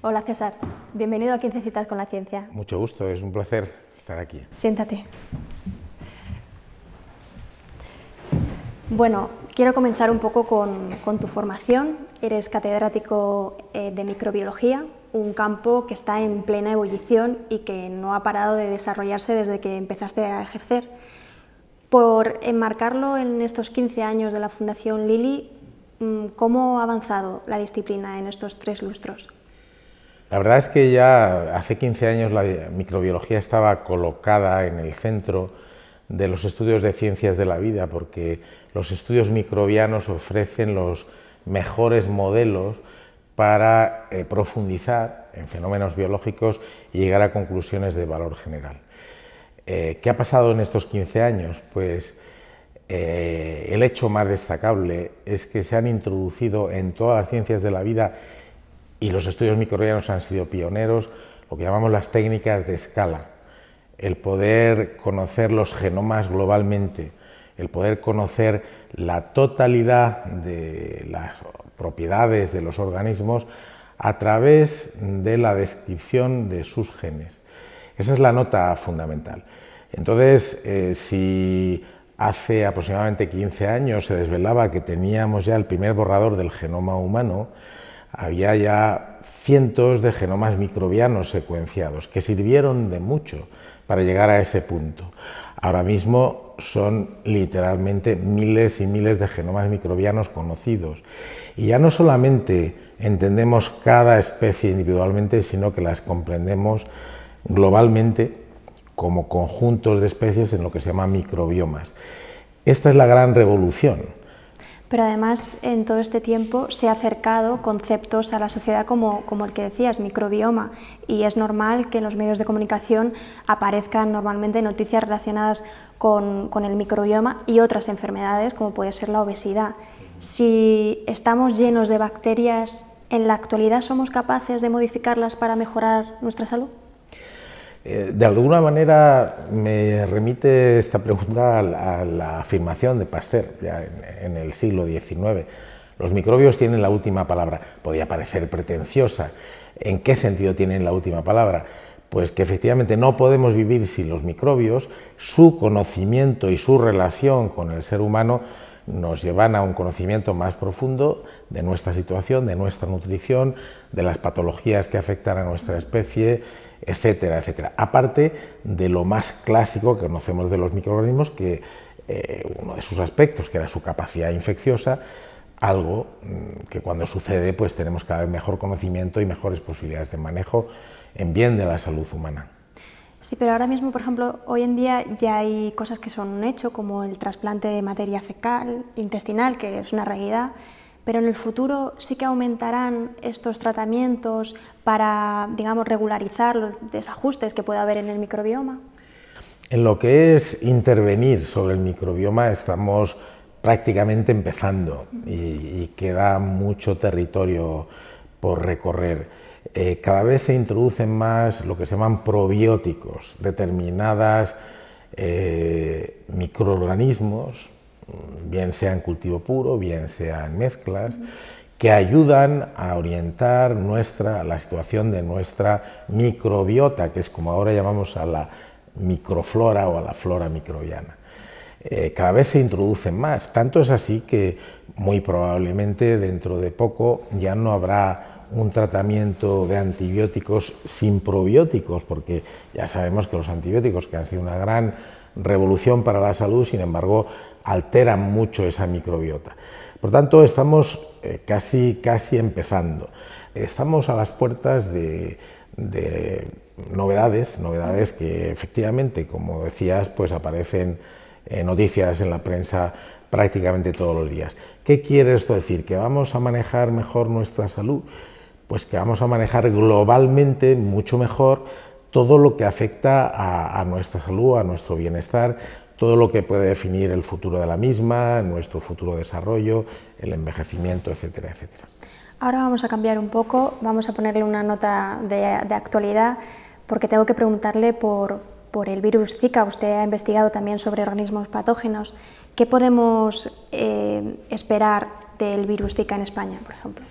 Hola César, bienvenido a 15 citas con la ciencia. Mucho gusto, es un placer estar aquí. Siéntate. Bueno, quiero comenzar un poco con tu formación. Eres catedrático de microbiología, un campo que está en plena ebullición y que no ha parado de desarrollarse desde que empezaste a ejercer. Por enmarcarlo en estos 15 años de la Fundación Lilly, ¿cómo ha avanzado la disciplina en estos 3 lustros? La verdad es que ya hace 15 años la microbiología estaba colocada en el centro de los estudios de ciencias de la vida, porque los estudios microbianos ofrecen los mejores modelos para profundizar en fenómenos biológicos y llegar a conclusiones de valor general. ¿Qué ha pasado en estos 15 años? Pues el hecho más destacable es que se han introducido en todas las ciencias de la vida, y los estudios microbianos han sido pioneros, lo que llamamos las técnicas de escala. El poder conocer los genomas globalmente, el poder conocer la totalidad de las propiedades de los organismos a través de la descripción de sus genes. Esa es la nota fundamental. Entonces, si hace aproximadamente 15 años se desvelaba que teníamos ya el primer borrador del genoma humano, había ya cientos de genomas microbianos secuenciados que sirvieron de mucho para llegar a ese punto. Ahora mismo son literalmente miles y miles de genomas microbianos conocidos. Y ya no solamente entendemos cada especie individualmente, sino que las comprendemos globalmente como conjuntos de especies en lo que se llama microbiomas. Esta es la gran revolución. Pero además, en todo este tiempo se ha acercado conceptos a la sociedad como el que decías, microbioma, y es normal que en los medios de comunicación aparezcan normalmente noticias relacionadas con el microbioma y otras enfermedades, como puede ser la obesidad. Si estamos llenos de bacterias, ¿en la actualidad somos capaces de modificarlas para mejorar nuestra salud? De alguna manera me remite esta pregunta a la afirmación de Pasteur, ya en el siglo XIX. Los microbios tienen la última palabra. Podría parecer pretenciosa. ¿En qué sentido tienen la última palabra? Pues que efectivamente no podemos vivir sin los microbios. Su conocimiento y su relación con el ser humano nos llevan a un conocimiento más profundo de nuestra situación, de nuestra nutrición, de las patologías que afectan a nuestra especie, etcétera, etcétera. Aparte de lo más clásico que conocemos de los microorganismos, que uno de sus aspectos, que era su capacidad infecciosa, algo que cuando sucede pues tenemos cada vez mejor conocimiento y mejores posibilidades de manejo en bien de la salud humana. Sí, pero ahora mismo, por ejemplo, hoy en día ya hay cosas que son un hecho, como el trasplante de materia fecal, intestinal, que es una realidad, pero en el futuro sí que aumentarán estos tratamientos para, digamos, regularizar los desajustes que pueda haber en el microbioma. En lo que es intervenir sobre el microbioma estamos prácticamente empezando y queda mucho territorio por recorrer. Cada vez se introducen más lo que se llaman probióticos, determinadas microorganismos, bien sea en cultivo puro, bien sea en mezclas, que ayudan a orientar la situación de nuestra microbiota, que es como ahora llamamos a la microflora o a la flora microbiana. Cada vez se introducen más, tanto es así que muy probablemente dentro de poco ya no habrá un tratamiento de antibióticos sin probióticos, porque ya sabemos que los antibióticos, que han sido una gran revolución para la salud, sin embargo, alteran mucho esa microbiota. Por tanto, estamos casi empezando. Estamos a las puertas de novedades que efectivamente, como decías, pues aparecen noticias en la prensa prácticamente todos los días. ¿Qué quiere esto decir? ¿Que vamos a manejar mejor nuestra salud? Pues que vamos a manejar globalmente mucho mejor todo lo que afecta a nuestra salud, a nuestro bienestar, todo lo que puede definir el futuro de la misma, nuestro futuro desarrollo, el envejecimiento, etcétera, etcétera. Ahora vamos a cambiar un poco, vamos a ponerle una nota de actualidad, porque tengo que preguntarle por el virus Zika. Usted ha investigado también sobre organismos patógenos. ¿Qué podemos esperar del virus Zika en España, por ejemplo?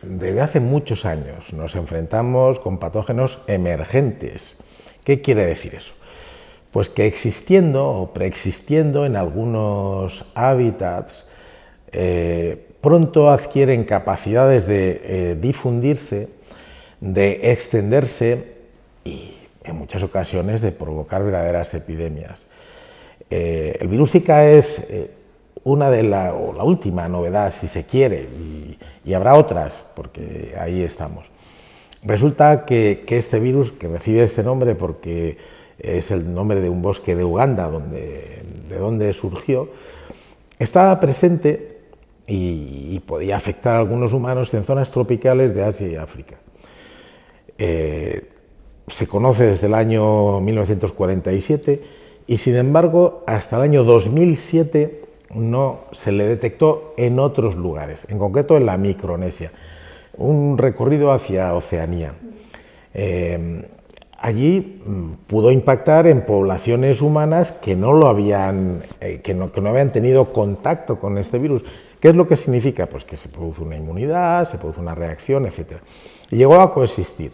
desde hace muchos años nos enfrentamos con patógenos emergentes. ¿Qué quiere decir eso? Pues que existiendo o preexistiendo en algunos hábitats, pronto adquieren capacidades de difundirse, de extenderse y en muchas ocasiones de provocar verdaderas epidemias. El virus Zika es una de la última novedad, si se quiere, y habrá otras, porque ahí estamos. Resulta que este virus, que recibe este nombre porque es el nombre de un bosque de Uganda, de donde surgió, estaba presente y podía afectar a algunos humanos en zonas tropicales de Asia y África. Se conoce desde el año 1947 y, sin embargo, hasta el año 2007 no se le detectó en otros lugares, en concreto en la Micronesia, un recorrido hacia Oceanía. Allí pudo impactar en poblaciones humanas que no habían tenido contacto con este virus. ¿Qué es lo que significa? Pues que se produce una inmunidad, se produce una reacción, etc. Y llegó a coexistir.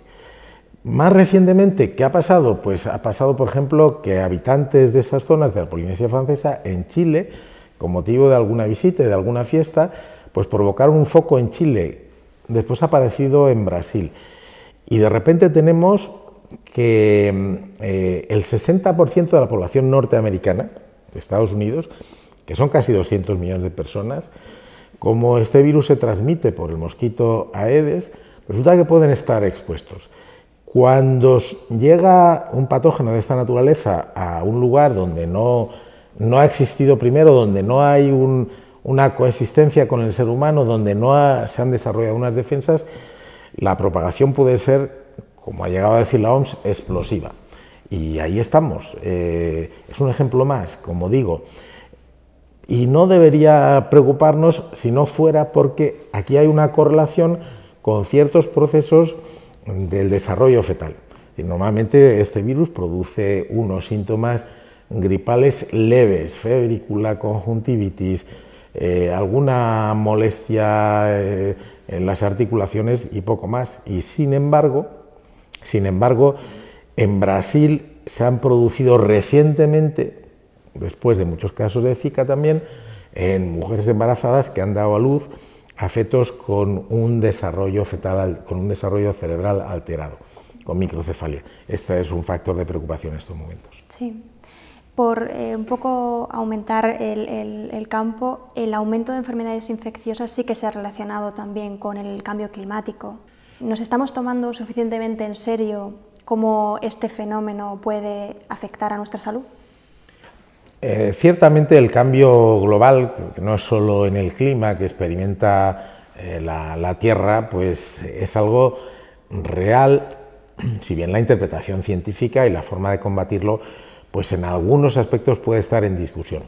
Más recientemente, ¿qué ha pasado? Pues ha pasado, por ejemplo, que habitantes de esas zonas de la Polinesia Francesa, en Chile, con motivo de alguna visita y de alguna fiesta, pues provocaron un foco en Chile, después ha aparecido en Brasil. Y de repente tenemos que el 60% de la población norteamericana, de Estados Unidos, que son casi 200 millones de personas, como este virus se transmite por el mosquito Aedes, resulta que pueden estar expuestos. Cuando llega un patógeno de esta naturaleza a un lugar donde no ha existido primero, donde no hay una coexistencia con el ser humano, donde se han desarrollado unas defensas, la propagación puede ser, como ha llegado a decir la OMS, explosiva. Y ahí estamos. Es un ejemplo más, como digo. Y no debería preocuparnos si no fuera porque aquí hay una correlación con ciertos procesos del desarrollo fetal. Y normalmente este virus produce unos síntomas gripales leves, febrícula, conjuntivitis, alguna molestia en las articulaciones y poco más. Y sin embargo, en Brasil se han producido recientemente, después de muchos casos de Zika también, en mujeres embarazadas que han dado a luz a fetos con un desarrollo fetal, con un desarrollo cerebral alterado, con microcefalia. Este es un factor de preocupación en estos momentos. Sí. Por un poco aumentar el campo, el aumento de enfermedades infecciosas sí que se ha relacionado también con el cambio climático. ¿Nos estamos tomando suficientemente en serio cómo este fenómeno puede afectar a nuestra salud? Ciertamente el cambio global, que no es solo en el clima que experimenta la Tierra, pues es algo real, si bien la interpretación científica y la forma de combatirlo, pues en algunos aspectos puede estar en discusión.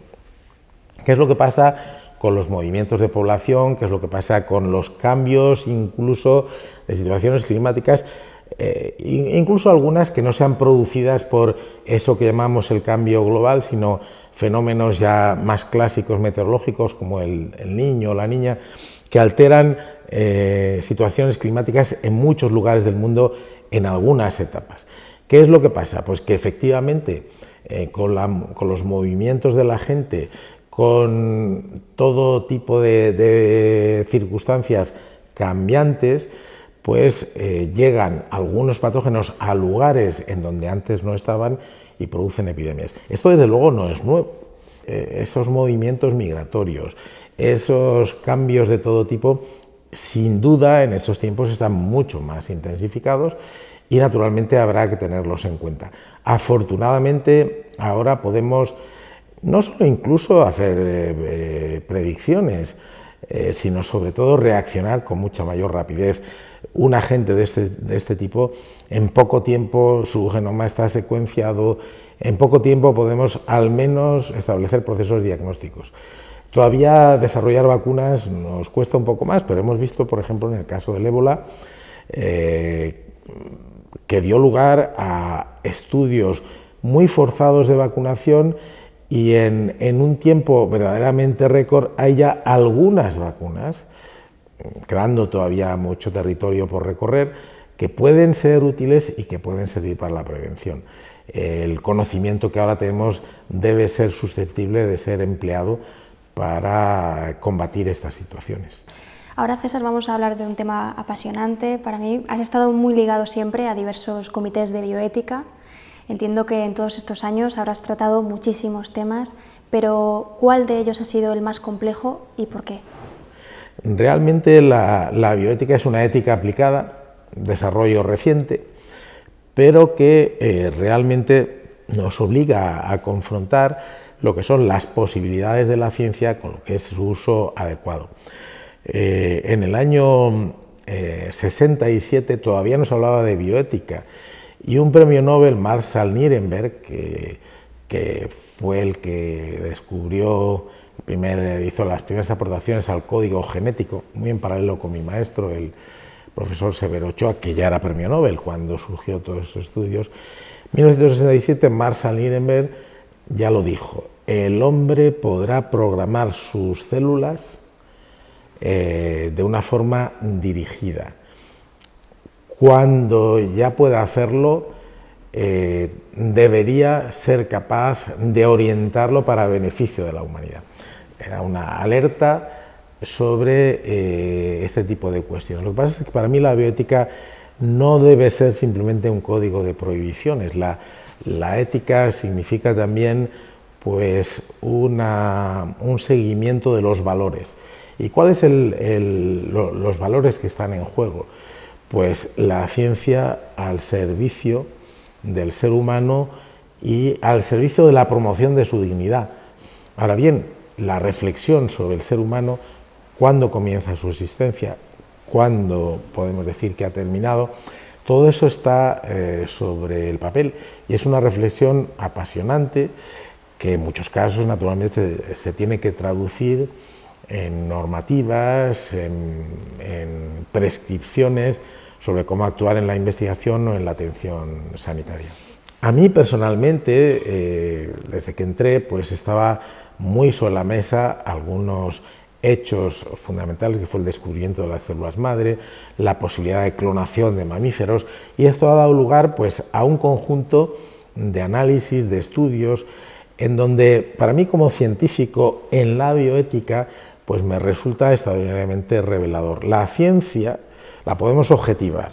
¿Qué es lo que pasa con los movimientos de población? ¿Qué es lo que pasa con los cambios incluso de situaciones climáticas? Incluso algunas que no sean producidas por eso que llamamos el cambio global, sino fenómenos ya más clásicos meteorológicos como el Niño o la Niña, que alteran situaciones climáticas en muchos lugares del mundo en algunas etapas. ¿Qué es lo que pasa? Pues que efectivamente con los movimientos de la gente, con todo tipo de circunstancias cambiantes, pues llegan algunos patógenos a lugares en donde antes no estaban y producen epidemias. Esto desde luego no es nuevo. Esos movimientos migratorios, esos cambios de todo tipo, sin duda en estos tiempos están mucho más intensificados y naturalmente habrá que tenerlos en cuenta. Afortunadamente ahora podemos no solo incluso hacer predicciones, sino sobre todo reaccionar con mucha mayor rapidez. Un agente de este tipo, en poco tiempo su genoma está secuenciado, en poco tiempo podemos al menos establecer procesos diagnósticos. Todavía desarrollar vacunas nos cuesta un poco más, pero hemos visto, por ejemplo, en el caso del ébola, que dio lugar a estudios muy forzados de vacunación y en un tiempo verdaderamente récord hay ya algunas vacunas quedando todavía mucho territorio por recorrer, que pueden ser útiles y que pueden servir para la prevención. El conocimiento que ahora tenemos debe ser susceptible de ser empleado para combatir estas situaciones. Ahora, César, vamos a hablar de un tema apasionante. Para mí, has estado muy ligado siempre a diversos comités de bioética. Entiendo que en todos estos años habrás tratado muchísimos temas, pero ¿cuál de ellos ha sido el más complejo y por qué? Realmente la bioética es una ética aplicada, desarrollo reciente, pero que realmente nos obliga a confrontar lo que son las posibilidades de la ciencia con lo que es su uso adecuado. En el año 67 todavía no se hablaba de bioética y un premio Nobel, Marshall-Nirenberg, que fue el que descubrió, hizo las primeras aportaciones al código genético, muy en paralelo con mi maestro, el profesor Severo Ochoa, que ya era premio Nobel cuando surgió todos esos estudios. En 1967 Marshall-Nirenberg ya lo dijo: el hombre podrá programar sus células de una forma dirigida. Cuando ya pueda hacerlo, debería ser capaz de orientarlo para beneficio de la humanidad. Era una alerta sobre este tipo de cuestiones. Lo que pasa es que para mí la bioética no debe ser simplemente un código de prohibiciones. La ética significa también pues, un seguimiento de los valores. ¿Y cuáles son los valores que están en juego? Pues la ciencia al servicio del ser humano y al servicio de la promoción de su dignidad. Ahora bien, la reflexión sobre el ser humano, cuándo comienza su existencia, cuándo podemos decir que ha terminado, todo eso está sobre el papel y es una reflexión apasionante que en muchos casos naturalmente se tiene que traducir en normativas, en prescripciones sobre cómo actuar en la investigación o en la atención sanitaria. A mí personalmente, desde que entré, pues estaba muy sobre la mesa algunos hechos fundamentales, que fue el descubrimiento de las células madre, la posibilidad de clonación de mamíferos, y esto ha dado lugar pues, a un conjunto de análisis, de estudios, en donde para mí como científico en la bioética pues me resulta extraordinariamente revelador. La ciencia la podemos objetivar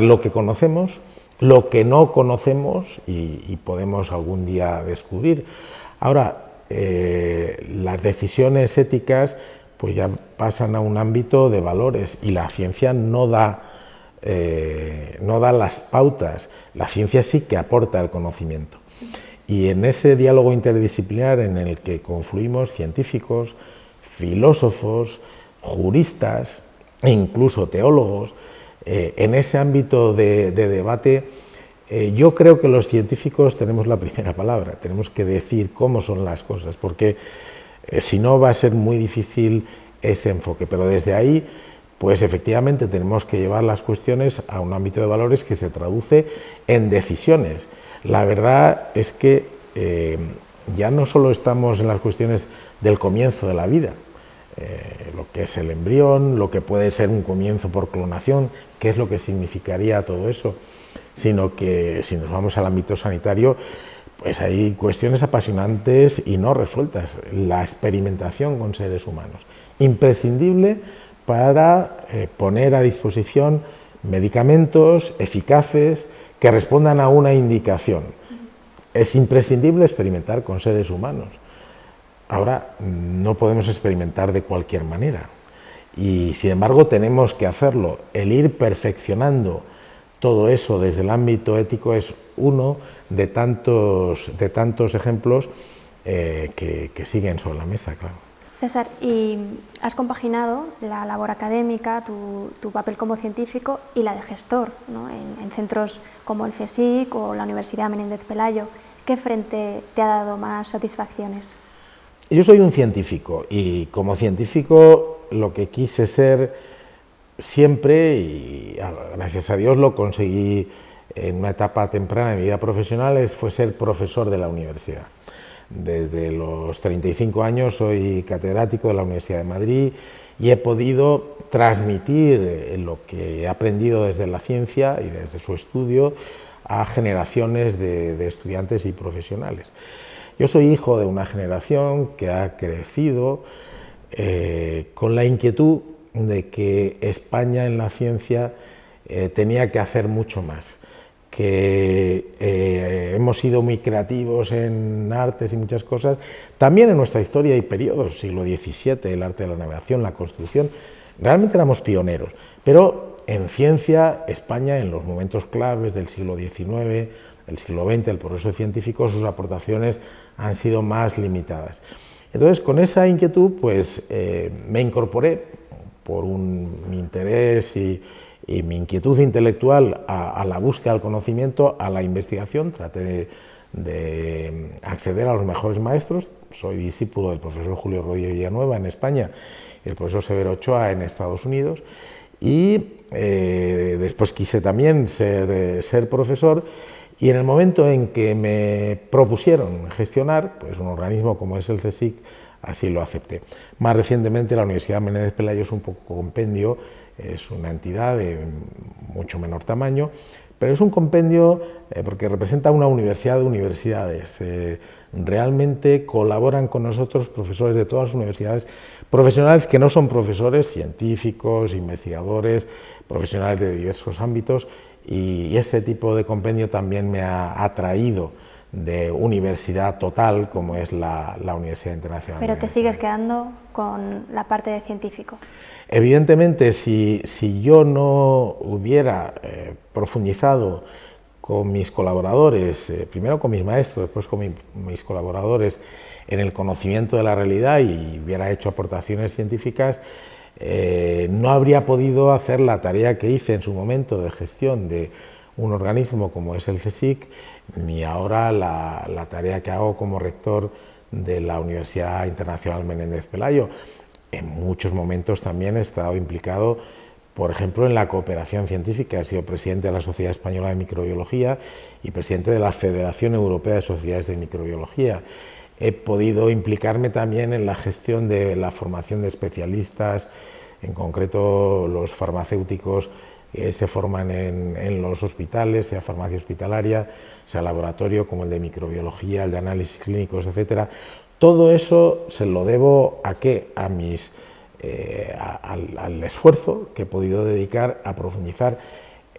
lo que conocemos, lo que no conocemos y podemos algún día descubrir. Ahora, las decisiones éticas pues ya pasan a un ámbito de valores y la ciencia no da las pautas, la ciencia sí que aporta el conocimiento. Y en ese diálogo interdisciplinar en el que confluimos científicos, filósofos, juristas e incluso teólogos, en ese ámbito de debate, yo creo que los científicos tenemos la primera palabra, tenemos que decir cómo son las cosas, porque si no va a ser muy difícil ese enfoque, pero desde ahí, pues efectivamente tenemos que llevar las cuestiones a un ámbito de valores que se traduce en decisiones. La verdad es que ya no solo estamos en las cuestiones del comienzo de la vida, lo que es el embrión, lo que puede ser un comienzo por clonación, qué es lo que significaría todo eso, sino que si nos vamos al ámbito sanitario, pues hay cuestiones apasionantes y no resueltas. La experimentación con seres humanos, imprescindible para poner a disposición medicamentos eficaces que respondan a una indicación. Es imprescindible experimentar con seres humanos. Ahora, no podemos experimentar de cualquier manera y, sin embargo, tenemos que hacerlo. El ir perfeccionando todo eso desde el ámbito ético es uno de tantos ejemplos que siguen sobre la mesa, claro. César, y has compaginado la labor académica, tu papel como científico y la de gestor, ¿no? en centros como el CSIC o la Universidad Menéndez Pelayo. ¿Qué frente te ha dado más satisfacciones? Yo soy un científico y como científico lo que quise ser siempre, y gracias a Dios lo conseguí en una etapa temprana de mi vida profesional, fue ser profesor de la universidad. Desde los 35 años soy catedrático de la Universidad de Madrid y he podido transmitir lo que he aprendido desde la ciencia y desde su estudio a generaciones de estudiantes y profesionales. Yo soy hijo de una generación que ha crecido con la inquietud de que España en la ciencia tenía que hacer mucho más, que hemos sido muy creativos en artes y muchas cosas, también en nuestra historia y periodos, siglo XVII, el arte de la navegación, la construcción, realmente éramos pioneros, pero en ciencia España en los momentos claves del siglo XIX, el siglo XX, el progreso científico, sus aportaciones han sido más limitadas. Entonces, con esa inquietud, pues me incorporé por mi interés y mi inquietud intelectual a la búsqueda del conocimiento, a la investigación. Traté de acceder a los mejores maestros. Soy discípulo del profesor Julio Rodríguez Villanueva en España y el profesor Severo Ochoa en Estados Unidos. Y después quise también ser profesor. Y en el momento en que me propusieron gestionar pues un organismo como es el CSIC, así lo acepté. Más recientemente la Universidad Menéndez Pelayo es un poco compendio, es una entidad de mucho menor tamaño, pero es un compendio porque representa una universidad de universidades. Realmente colaboran con nosotros profesores de todas las universidades, profesionales que no son profesores, científicos, investigadores, profesionales de diversos ámbitos, y ese tipo de compendio también me ha atraído de universidad total como es la Universidad Internacional. Pero te sigues quedando con la parte de científico. Evidentemente, si yo no hubiera profundizado con mis colaboradores, primero con mis maestros, después con mis colaboradores, en el conocimiento de la realidad y hubiera hecho aportaciones científicas, no habría podido hacer la tarea que hice en su momento de gestión de un organismo como es el CSIC, ni ahora la tarea que hago como rector de la Universidad Internacional Menéndez Pelayo. En muchos momentos también he estado implicado, por ejemplo, en la cooperación científica. He sido presidente de la Sociedad Española de Microbiología y presidente de la Federación Europea de Sociedades de Microbiología. He podido implicarme también en la gestión de la formación de especialistas, en concreto los farmacéuticos se forman en los hospitales, sea farmacia hospitalaria, sea laboratorio como el de microbiología, el de análisis clínicos, etcétera. Todo eso se lo debo a ¿qué? Al esfuerzo que he podido dedicar a profundizar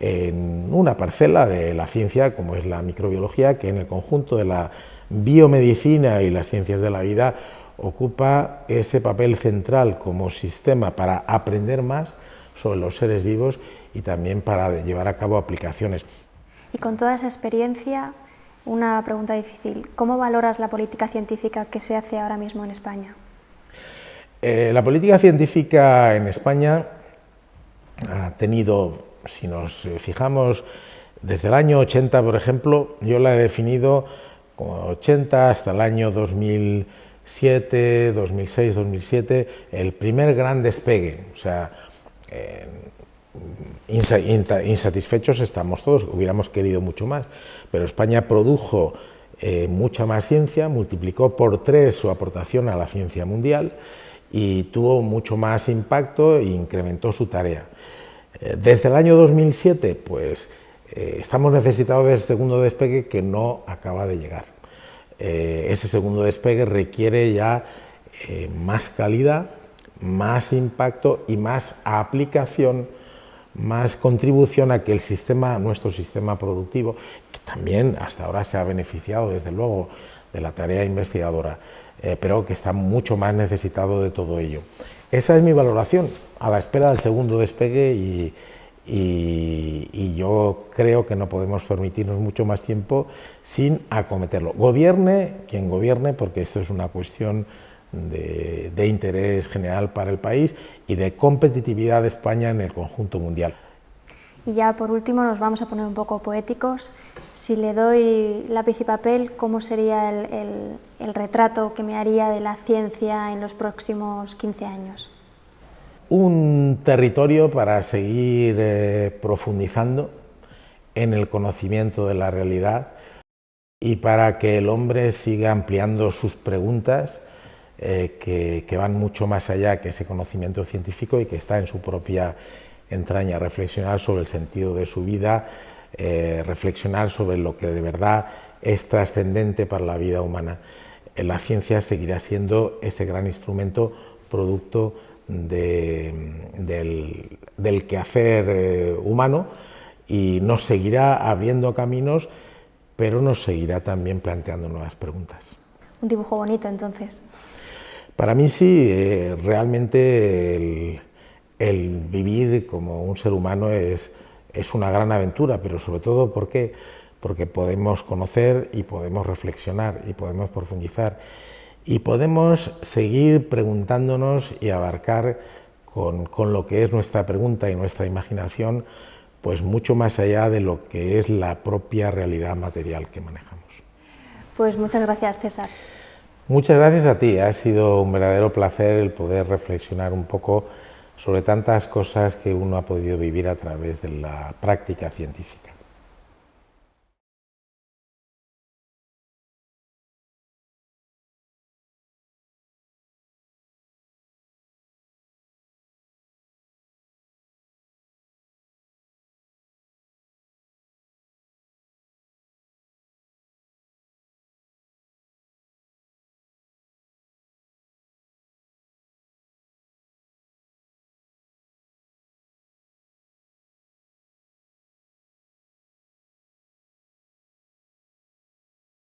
en una parcela de la ciencia como es la microbiología, que en el conjunto de la biomedicina y las ciencias de la vida ocupa ese papel central como sistema para aprender más sobre los seres vivos y también para llevar a cabo aplicaciones. Y con toda esa experiencia, una pregunta difícil: ¿cómo valoras la política científica que se hace ahora mismo en España? La política científica en España ha tenido, si nos fijamos, desde el año 80, por ejemplo, yo la he definido como 80 hasta el año 2007, 2006, 2007, el primer gran despegue. O sea, insatisfechos estamos todos, hubiéramos querido mucho más, pero España produjo mucha más ciencia, multiplicó por 3 su aportación a la ciencia mundial y tuvo mucho más impacto e incrementó su tarea. Desde el año 2007, pues estamos necesitados de ese segundo despegue que no acaba de llegar. Ese segundo despegue requiere ya más calidad, más impacto y más aplicación, más contribución a que el sistema, nuestro sistema productivo, que también hasta ahora se ha beneficiado desde luego de la tarea investigadora, pero que está mucho más necesitado de todo ello. Esa es mi valoración, a la espera del segundo despegue y yo creo que no podemos permitirnos mucho más tiempo sin acometerlo. Gobierne quien gobierne, porque esto es una cuestión de interés general para el país y de competitividad de España en el conjunto mundial. Y ya por último nos vamos a poner un poco poéticos. Si le doy lápiz y papel, ¿cómo sería el retrato que me haría de la ciencia en los próximos 15 años? Un territorio para seguir profundizando en el conocimiento de la realidad, y para que el hombre siga ampliando sus preguntas, que van mucho más allá que ese conocimiento científico y que está en su propia entraña, reflexionar sobre el sentido de su vida, reflexionar sobre lo que de verdad es trascendente para la vida humana. La ciencia seguirá siendo ese gran instrumento producto del quehacer humano y nos seguirá abriendo caminos, pero nos seguirá también planteando nuevas preguntas. Un dibujo bonito, entonces. Para mí sí, realmente el vivir como un ser humano es una gran aventura, pero sobre todo porque podemos conocer y podemos reflexionar y podemos profundizar y podemos seguir preguntándonos y abarcar con lo que es nuestra pregunta y nuestra imaginación, pues mucho más allá de lo que es la propia realidad material que manejamos. Pues muchas gracias, César. Muchas gracias a ti, ha sido un verdadero placer el poder reflexionar un poco sobre tantas cosas que uno ha podido vivir a través de la práctica científica.